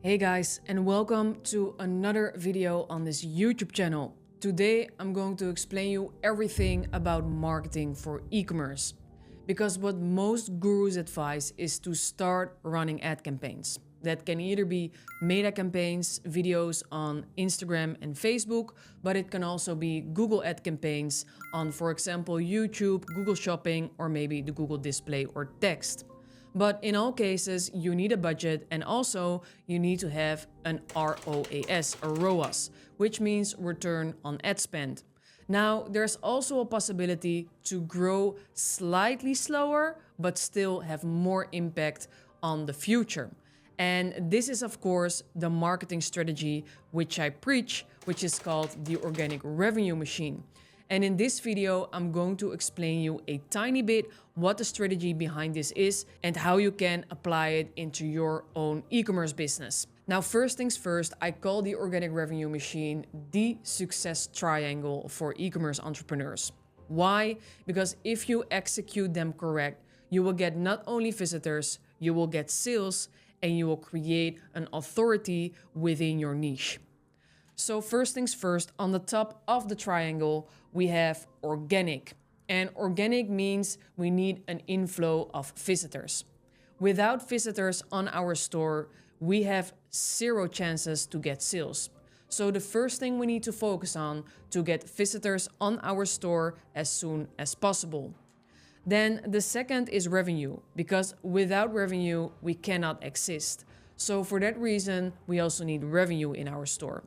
Hey guys, and welcome to another video on this YouTube channel. Today I'm going to explain you everything about marketing for e-commerce. Because what most gurus advise is to start running ad campaigns. That can either be meta campaigns, videos on Instagram and Facebook, but it can also be Google ad campaigns on, for example, YouTube, Google Shopping, or maybe the Google Display or text. But in all cases, you need a budget, and also you need to have an ROAS, or ROAS, which means return on ad spend. Now, there's also a possibility to grow slightly slower, but still have more impact on the future. And this is, of course, the marketing strategy which I preach, which is called the organic revenue machine. And in this video, I'm going to explain you a tiny bit what the strategy behind this is and how you can apply it into your own e-commerce business. Now, first things first, I call the organic revenue machine the success triangle for e-commerce entrepreneurs. Why? Because if you execute them correct, you will get not only visitors, you will get sales, and you will create an authority within your niche. So first things first, on the top of the triangle, we have organic. And organic means we need an inflow of visitors. Without visitors on our store, we have zero chances to get sales. So the first thing we need to focus on to get visitors on our store as soon as possible. Then the second is revenue, because without revenue, we cannot exist. So for that reason, we also need revenue in our store.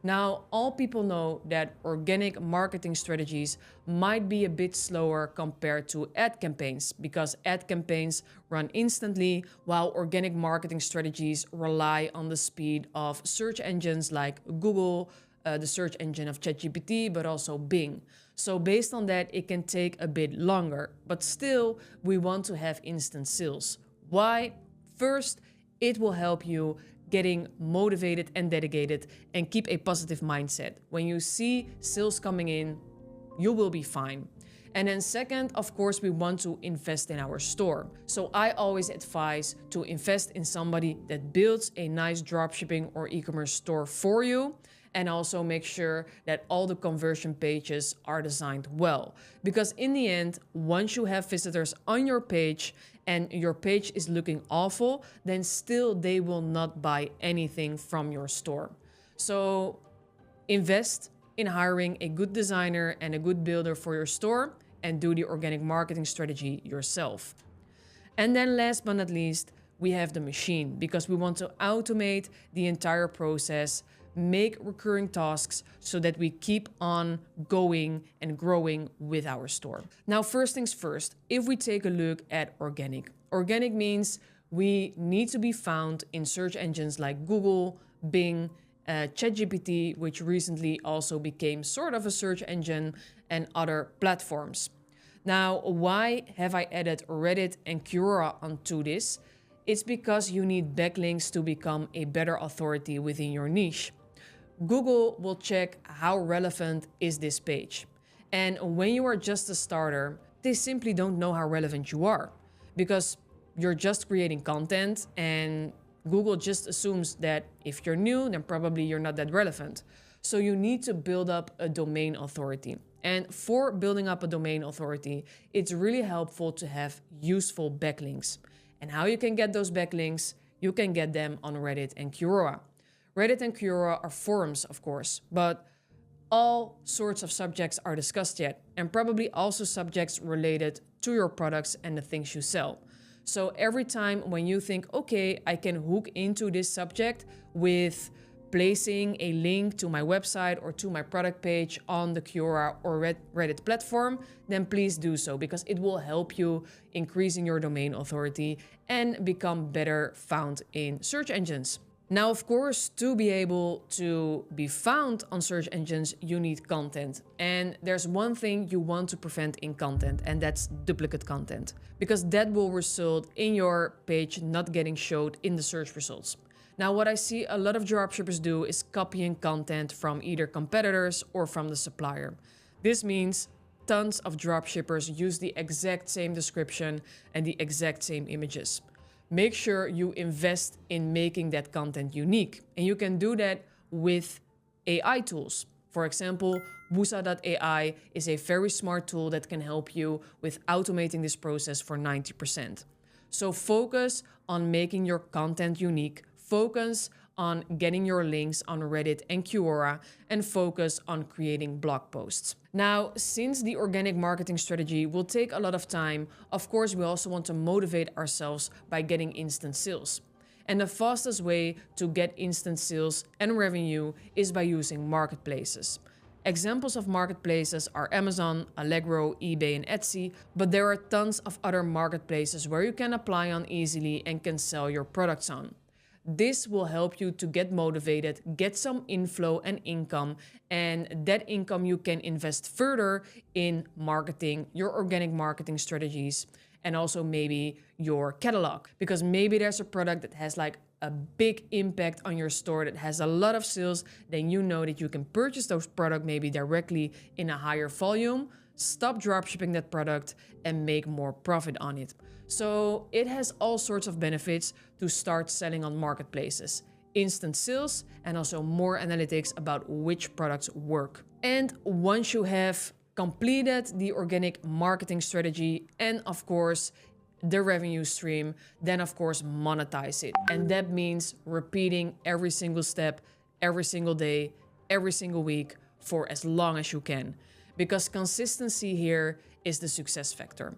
Now, all people know that organic marketing strategies might be a bit slower compared to ad campaigns, because ad campaigns run instantly, while organic marketing strategies rely on the speed of search engines like Google, the search engine of ChatGPT, but also Bing. So based on that, it can take a bit longer, but still we want to have instant sales. Why? First, it will help you getting motivated and dedicated and keep a positive mindset. When you see sales coming in, you will be fine. And then second, of course, we want to invest in our store. So I always advise to invest in somebody that builds a nice dropshipping or e-commerce store for you, and also make sure that all the conversion pages are designed well. Because in the end, once you have visitors on your page and your page is looking awful, then still they will not buy anything from your store. So invest in hiring a good designer and a good builder for your store, and do the organic marketing strategy yourself. And then last but not least, we have the machine, because we want to automate the entire process, make recurring tasks so that we keep on going and growing with our store. Now, first things first, if we take a look at organic. Organic means we need to be found in search engines like Google, Bing, ChatGPT, which recently also became sort of a search engine, and other platforms. Now, why have I added Reddit and Quora onto this? It's because you need backlinks to become a better authority within your niche. Google will check how relevant is this page. And when you are just a starter, they simply don't know how relevant you are, because you're just creating content, and Google just assumes that if you're new, then probably you're not that relevant. So you need to build up a domain authority. And for building up a domain authority, it's really helpful to have useful backlinks. And how you can get those backlinks? You can get them on Reddit and Quora. Reddit and Quora are forums, of course, but all sorts of subjects are discussed yet, and probably also subjects related to your products and the things you sell. So every time when you think, okay, I can hook into this subject with placing a link to my website or to my product page on the Quora or Reddit platform, then please do so, because it will help you increasing your domain authority and become better found in search engines. Now, of course, to be able to be found on search engines, you need content. And there's one thing you want to prevent in content, and that's duplicate content, because that will result in your page not getting showed in the search results. Now, what I see a lot of dropshippers do is copying content from either competitors or from the supplier. This means tons of dropshippers use the exact same description and the exact same images. make sure you invest in making that content unique. And you can do that with AI tools. For example, Woosah.ai is a very smart tool that can help you with automating this process for 90%. So focus on making your content unique, focus on getting your links on Reddit and Quora, and focus on creating blog posts. Now, since the organic marketing strategy will take a lot of time, of course, we also want to motivate ourselves by getting instant sales. And the fastest way to get instant sales and revenue is by using marketplaces. Examples of marketplaces are Amazon, Allegro, eBay, and Etsy, but there are tons of other marketplaces where you can apply on easily and can sell your products on. This will help you to get motivated, get some inflow and income, and that income you can invest further in marketing, your organic marketing strategies, and also maybe your catalog. Because maybe there's a product that has like a big impact on your store, that has a lot of sales, then you know that you can purchase those products maybe directly in a higher volume, stop dropshipping that product, and make more profit on it. So it has all sorts of benefits to start selling on marketplaces. Instant sales and also more analytics about which products work. And once you have completed the organic marketing strategy and of course the revenue stream, then of course monetize it. And that means repeating every single step, every single day, every single week for as long as you can. Because consistency here is the success factor.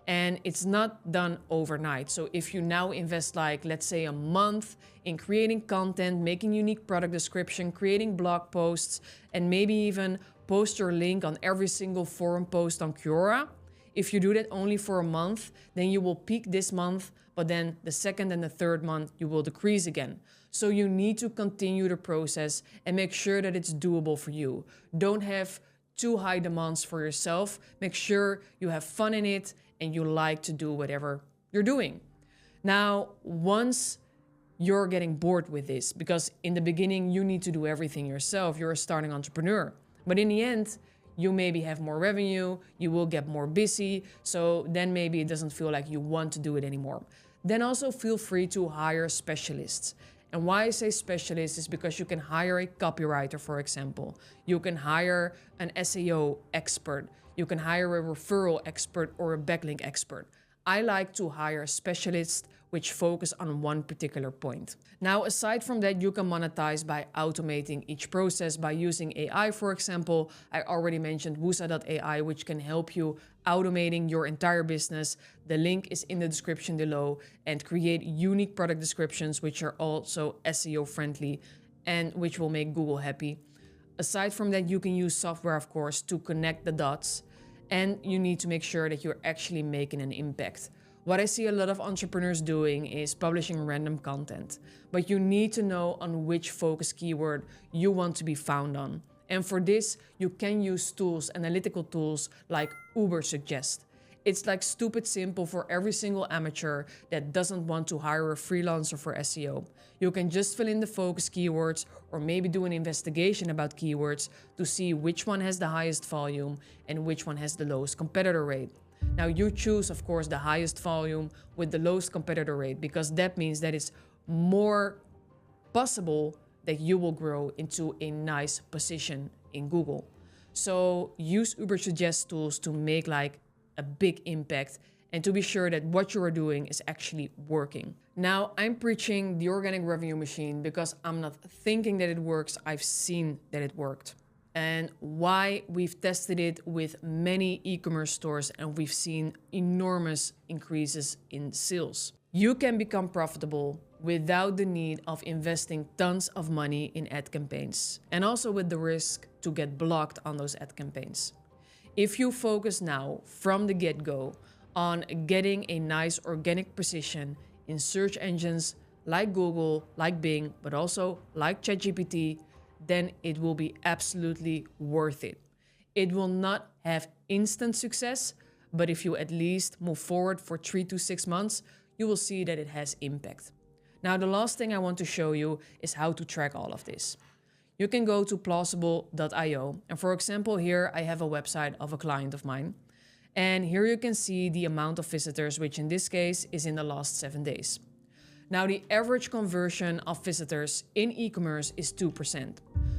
And it's not done overnight. So if you now invest like, let's say a month in creating content, making unique product description, creating blog posts, and maybe even post your link on every single forum post on Quora, if you do that only for a month, then you will peak this month, but then the second and the third month, you will decrease again. So you need to continue the process and make sure that it's doable for you. Don't have too high demands for yourself. Make sure you have fun in it and you like to do whatever you're doing. Now, once you're getting bored with this, because in the beginning you need to do everything yourself, you're a starting entrepreneur. But in the end, you maybe have more revenue, you will get more busy, so then maybe it doesn't feel like you want to do it anymore. Then also feel free to hire specialists. And why I say specialist is because you can hire a copywriter, for example. You can hire an SEO expert. You can hire a referral expert or a backlink expert. I like to hire specialists which focus on one particular point. Now, aside from that, you can monetize by automating each process by using AI, for example. I already mentioned Woosah.ai, which can help you automating your entire business. The link is in the description below, and create unique product descriptions, which are also SEO friendly and which will make Google happy. Aside from that, you can use software, of course, to connect the dots, and you need to make sure that you're actually making an impact. What I see a lot of entrepreneurs doing is publishing random content, but you need to know on which focus keyword you want to be found on. And for this, you can use tools, analytical tools like Ubersuggest. It's like stupid simple for every single amateur that doesn't want to hire a freelancer for SEO. You can just fill in the focus keywords or maybe do an investigation about keywords to see which one has the highest volume and which one has the lowest competitor rate. Now you choose, of course, the highest volume with the lowest competitor rate, because that means that it's more possible that you will grow into a nice position in Google. So use Ubersuggest tools to make like a big impact and to be sure that what you are doing is actually working. Now, I'm preaching the organic revenue machine because I'm not thinking that it works, I've seen that it worked. And why we've tested it with many e-commerce stores and we've seen enormous increases in sales. You can become profitable without the need of investing tons of money in ad campaigns, and also with the risk to get blocked on those ad campaigns. If you focus now from the get-go on getting a nice organic position in search engines like Google, like Bing, but also like ChatGPT, then it will be absolutely worth it. It will not have instant success, but if you at least move forward for 3 to 6 months, you will see that it has impact. Now, the last thing I want to show you is how to track all of this. You can go to plausible.io, and for example, here I have a website of a client of mine. And here you can see the amount of visitors, which in this case is in the last 7 days. Now, the average conversion of visitors in e-commerce is 2%.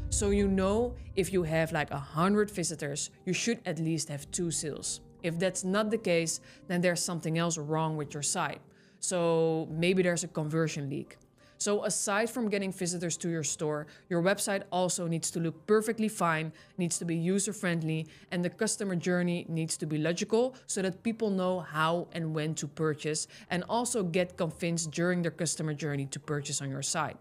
So you know, if you have like 100 visitors, you should at least have 2 sales. If that's not the case, then there's something else wrong with your site. So maybe there's a conversion leak. So aside from getting visitors to your store, your website also needs to look perfectly fine, needs to be user-friendly, and the customer journey needs to be logical so that people know how and when to purchase and also get convinced during their customer journey to purchase on your site.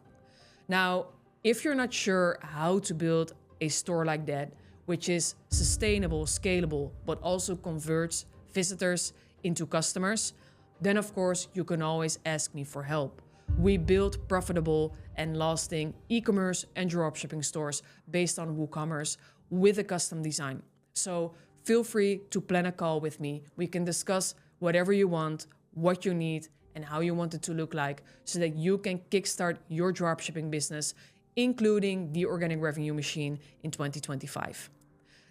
Now, if you're not sure how to build a store like that, which is sustainable, scalable, but also converts visitors into customers, then of course you can always ask me for help. We build profitable and lasting e-commerce and dropshipping stores based on WooCommerce with a custom design. So feel free to plan a call with me. We can discuss whatever you want, what you need, and how you want it to look like so that you can kickstart your dropshipping business, including the organic revenue machine in 2025.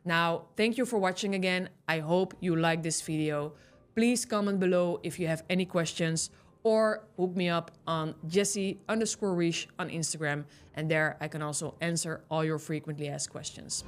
Now, thank you for watching again. I hope you liked this video. Please comment below if you have any questions, or hook me up on Jessie_Riche on Instagram, and there I can also answer all your frequently asked questions.